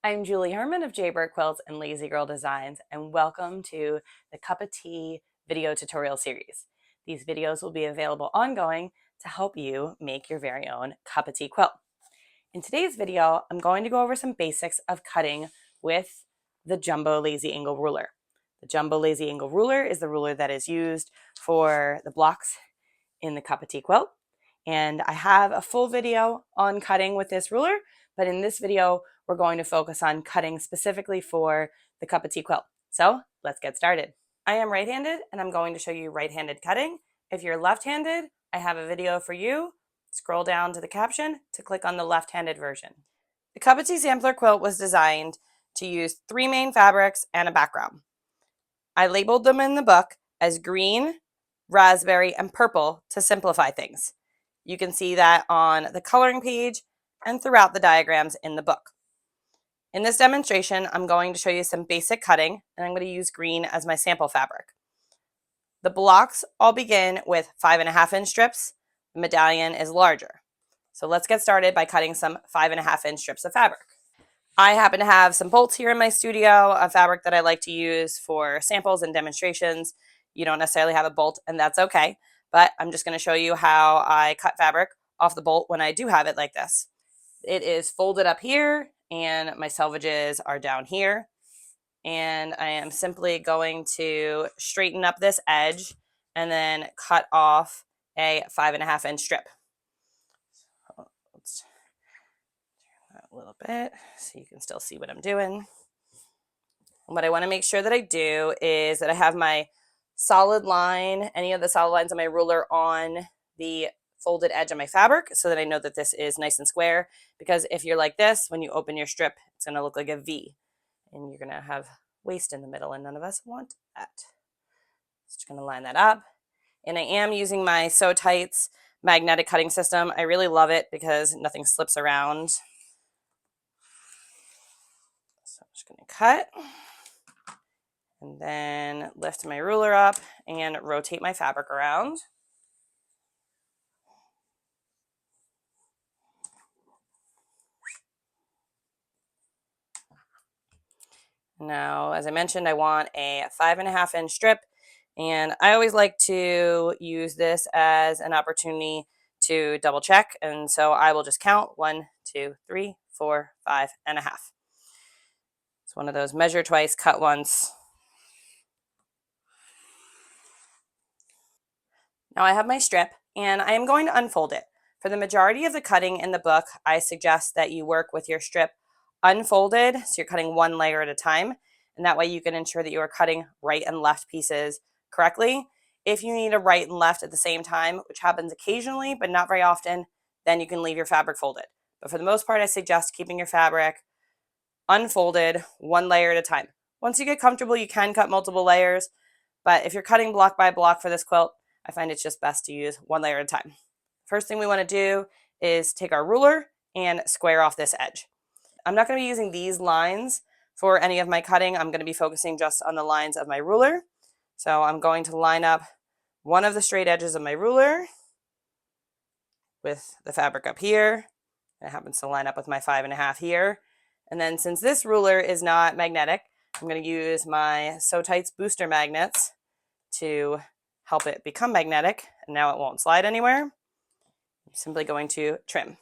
I'm Julie Herman of Jaybird Quilts and Lazy Girl Designs, and welcome to the Cuppa Tea video tutorial series. These videos will be available ongoing to help you make your very own Cuppa Tea quilt. In today's video, I'm going to go over some basics of cutting with the Jumbo Lazy Angle ruler. The Jumbo Lazy Angle ruler is the ruler that is used for the blocks in the Cuppa Tea quilt. And I have a full video on cutting with this ruler, but in this video, we're going to focus on cutting specifically for the Cuppa Tea quilt. So let's get started. I am right-handed and I'm going to show you right-handed cutting. If you're left-handed, I have a video for you. Scroll down to the caption to click on the left-handed version. The Cuppa Tea Sampler Quilt was designed to use 3 main fabrics and a background. I labeled them in the book as green, raspberry, and purple to simplify things. You can see that on the coloring page and throughout the diagrams in the book. In this demonstration, I'm going to show you some basic cutting, and I'm going to use green as my sample fabric. The blocks all begin with 5.5-inch strips. The medallion is larger. So let's get started by cutting some 5.5-inch strips of fabric. I happen to have some bolts here in my studio, a fabric that I like to use for samples and demonstrations. You don't necessarily have a bolt, and that's okay. But I'm just going to show you how I cut fabric off the bolt when I do have it like this. It is folded up here, and my selvages are down here. And I am simply going to straighten up this edge and then cut off a 5.5-inch strip. Let's turn that a little bit so you can still see what I'm doing. And what I want to make sure that I do is that I have my solid line, any of the solid lines on my ruler on the folded edge of my fabric so that I know that this is nice and square, because if you're like this, when you open your strip, it's going to look like a V and you're going to have waste in the middle, and none of us want that. Just going to line that up. And I am using my So Tights magnetic cutting system. I really love it because nothing slips around. So I'm just going to cut and then lift my ruler up and rotate my fabric around. Now, as I mentioned, I want a 5.5-inch strip, and I always like to use this as an opportunity to double check, and so I will just count 1, 2, 3, 4, 5.5. It's one of those measure twice, cut once. Now I have my strip, and I am going to unfold it. For the majority of the cutting in the book, I suggest that you work with your strip unfolded, so you're cutting one layer at a time, and that way you can ensure that you are cutting right and left pieces correctly. If you need a right and left at the same time, which happens occasionally but not very often, then you can leave your fabric folded. But for the most part, I suggest keeping your fabric unfolded one layer at a time. Once you get comfortable, you can cut multiple layers, but if you're cutting block by block for this quilt, I find it's just best to use one layer at a time. First thing we want to do is take our ruler and square off this edge. I'm not going to be using these lines for any of my cutting. I'm going to be focusing just on the lines of my ruler. So I'm going to line up one of the straight edges of my ruler with the fabric up here. It happens to line up with my 5.5 here. And then since this ruler is not magnetic, I'm going to use my So Tights booster magnets to help it become magnetic, and now it won't slide anywhere. I'm simply going to trim.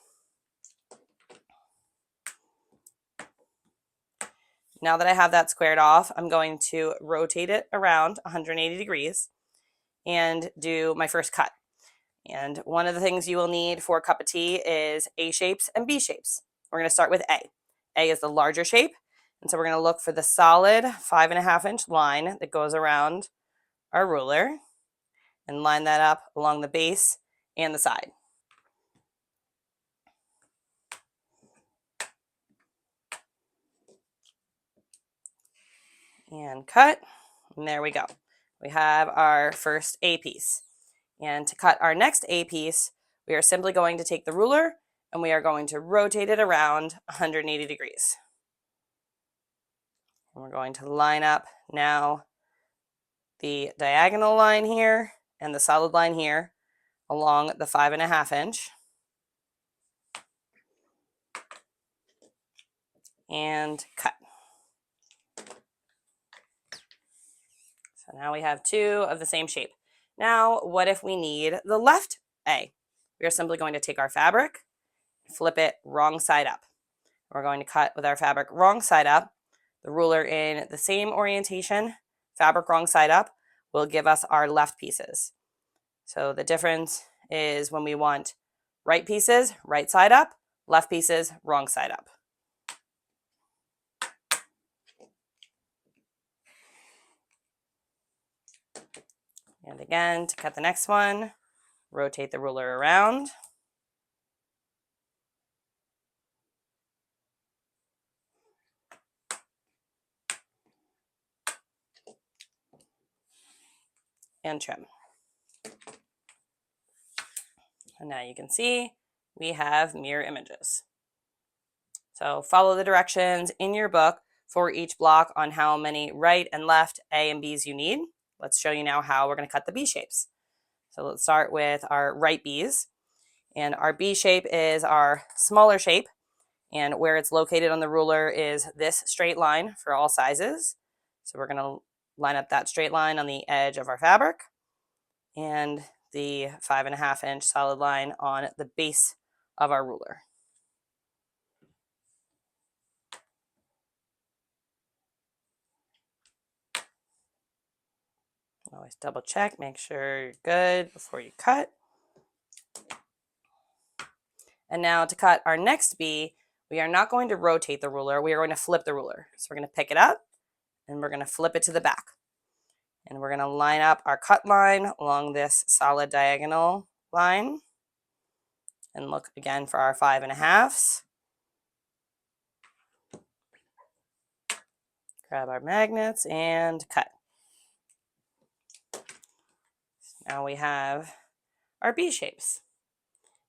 Now that I have that squared off, I'm going to rotate it around 180 degrees and do my first cut. And one of the things you will need for Cuppa Tea is A shapes and B shapes. We're going to start with A. A is the larger shape, and so we're going to look for the solid 5.5-inch line that goes around our ruler and line that up along the base and the side. And cut, and there we go. We have our first A piece. And to cut our next A piece, we are simply going to take the ruler and we are going to rotate it around 180 degrees. And we're going to line up now the diagonal line here and the solid line here along the 5.5-inch. and cut. So now we have two of the same shape. Now, what if we need the left A? We are simply going to take our fabric, flip it wrong side up. We're going to cut with our fabric wrong side up. The ruler in the same orientation, fabric wrong side up, will give us our left pieces. So the difference is when we want right pieces, right side up, left pieces, wrong side up. And again, to cut the next one, rotate the ruler around. And trim. And now you can see we have mirror images. So follow the directions in your book for each block on how many right and left A and B's you need. Let's show you now how we're going to cut the B shapes. So let's start with our right B's. And our B shape is our smaller shape. And where it's located on the ruler is this straight line for all sizes. So we're going to line up that straight line on the edge of our fabric and the 5.5 inch solid line on the base of our ruler. Always double check, make sure you're good before you cut. And now to cut our next B, we are not going to rotate the ruler, we are going to flip the ruler. So we're going to pick it up and we're going to flip it to the back. And we're going to line up our cut line along this solid diagonal line. And look again for our 5.5s. Grab our magnets and cut. Now we have our B shapes.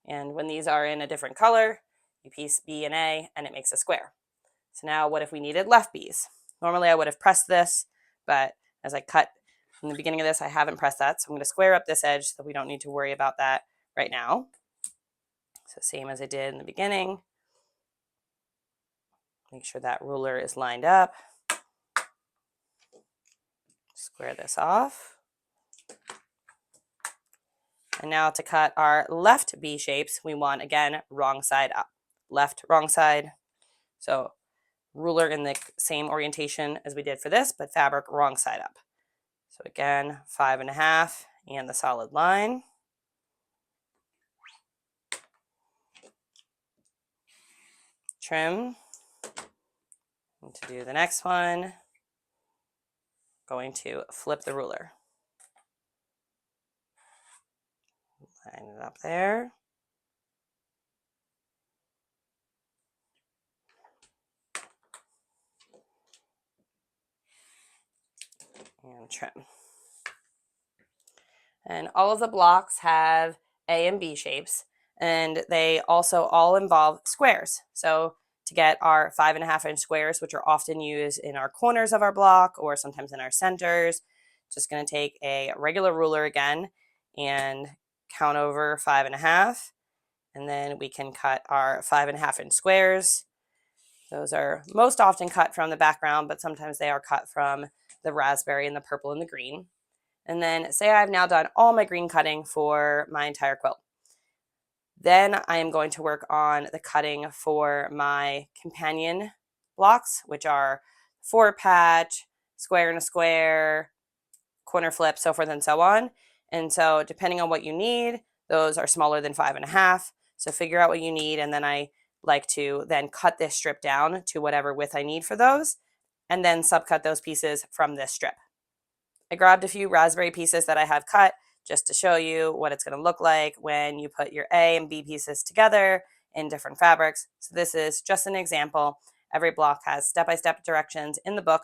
And when these are in a different color, you piece B and A and it makes a square. So now what if we needed left B's? Normally I would have pressed this, but as I cut from the beginning of this, I haven't pressed that. So I'm going to square up this edge so we don't need to worry about that right now. So same as I did in the beginning. Make sure that ruler is lined up. Square this off. And now to cut our left B shapes, we want, again, wrong side up. Left, wrong side. So ruler in the same orientation as we did for this, but fabric wrong side up. So again, 5.5 and the solid line. Trim. And to do the next one, going to flip the ruler. Line it up there. And trim. And all of the blocks have A and B shapes, and they also all involve squares. So to get our 5.5 inch squares, which are often used in our corners of our block or sometimes in our centers, just going to take a regular ruler again and count over 5.5, and then we can cut our 5.5 inch squares. Those are most often cut from the background, but sometimes they are cut from the raspberry and the purple and the green. And then say I've now done all my green cutting for my entire quilt. Then I am going to work on the cutting for my companion blocks, which are 4-patch, square and a square, corner flip, so forth and so on. And so depending on what you need, those are smaller than 5.5. So figure out what you need, and then I like to then cut this strip down to whatever width I need for those, and then subcut those pieces from this strip. I grabbed a few raspberry pieces that I have cut just to show you what it's going to look like when you put your A and B pieces together in different fabrics. So this is just an example. Every block has step-by-step directions in the book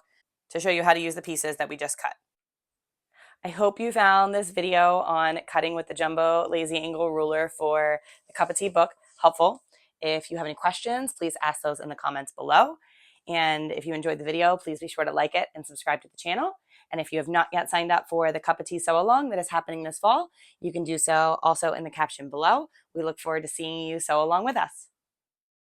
to show you how to use the pieces that we just cut. I hope you found this video on cutting with the jumbo lazy angle ruler for the Cuppa Tea book helpful. If you have any questions, please ask those in the comments below. And if you enjoyed the video, please be sure to like it and subscribe to the channel. And if you have not yet signed up for the Cuppa Tea Sew Along that is happening this fall, you can do so also in the caption below. We look forward to seeing you sew along with us.